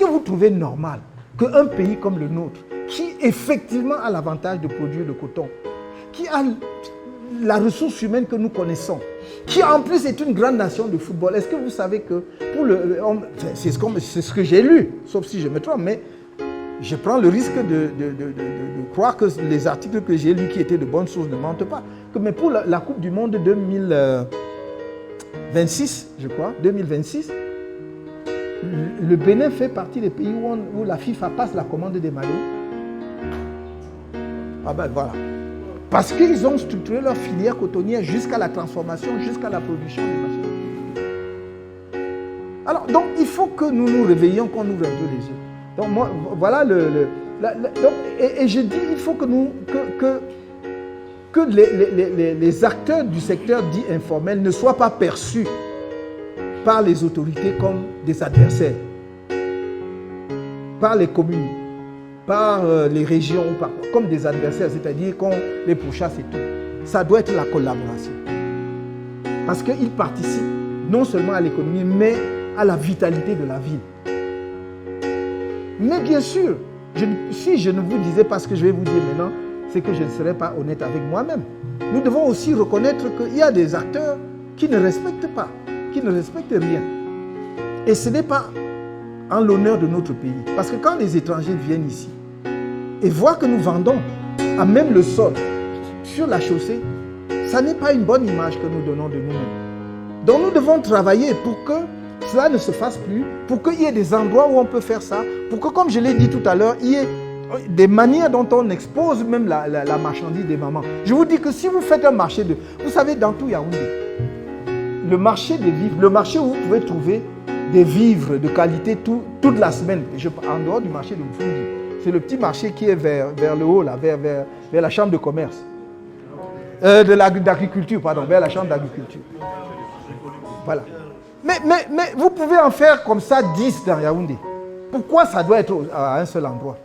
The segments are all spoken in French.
vous trouvez normal qu'un pays comme le nôtre, qui effectivement a l'avantage de produire le coton, qui a la ressource humaine que nous connaissons, qui en plus est une grande nation de football, est-ce que vous savez que pour c'est ce que j'ai lu, sauf si je me trompe, mais je prends le risque de croire que les articles que j'ai lus qui étaient de bonnes sources ne mentent pas. Mais pour la Coupe du Monde 2026, je crois, 2026, le Bénin fait partie des pays où la FIFA passe la commande des maillots. Ah ben voilà. Parce qu'ils ont structuré leur filière cotonnière jusqu'à la transformation, jusqu'à la production des machines. Alors, donc, il faut que nous nous réveillions, qu'on ouvre un peu les yeux. Donc, moi, voilà et je dis, il faut que les acteurs du secteur dit informel ne soient pas perçus par les autorités comme des adversaires, par les communes, par les régions, comme des adversaires, c'est-à-dire qu'on les pourchasse et tout. Ça doit être la collaboration. Parce qu'ils participent non seulement à l'économie, mais à la vitalité de la ville. Mais bien sûr, si je ne vous disais pas ce que je vais vous dire maintenant, c'est que je ne serais pas honnête avec moi-même. Nous devons aussi reconnaître qu'il y a des acteurs qui ne respectent pas, qui ne respectent rien. Et ce n'est pas en l'honneur de notre pays. Parce que quand les étrangers viennent ici et voient que nous vendons à même le sol, sur la chaussée, ça n'est pas une bonne image que nous donnons de nous-mêmes. Donc nous devons travailler pour que cela ne se fasse plus, pour qu'il y ait des endroits où on peut faire ça, pour que, comme je l'ai dit tout à l'heure, il y ait des manières dont on expose même la marchandise des mamans. Je vous dis que si vous faites un marché de... Vous savez, dans tout Yaoundé, le marché des vivres, le marché où vous pouvez trouver des vivres de qualité toute la semaine, en dehors du marché de Mfundi, c'est le petit marché qui est vers le haut, là, vers la chambre de commerce. D'agriculture, pardon, vers la chambre d'agriculture. Voilà. Mais vous pouvez en faire comme ça 10 dans Yaoundé. Pourquoi ça doit être à un seul endroit?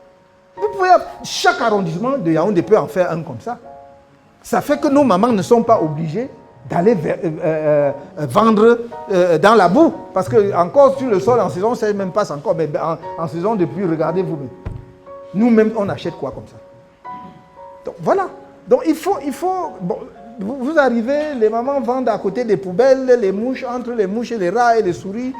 Vous pouvez, chaque arrondissement de Yaoundé peut en faire un comme ça. Ça fait que nos mamans ne sont pas obligées d'aller vendre dans la boue. Parce que encore sur le sol en saison, ça ne même passe encore. Mais en saison de pluie, regardez vous-même. Nous-mêmes, on achète quoi comme ça? Donc voilà. Donc il faut bon, vous arrivez, les mamans vendent à côté des poubelles, les mouches, entre les mouches et les rats et les souris.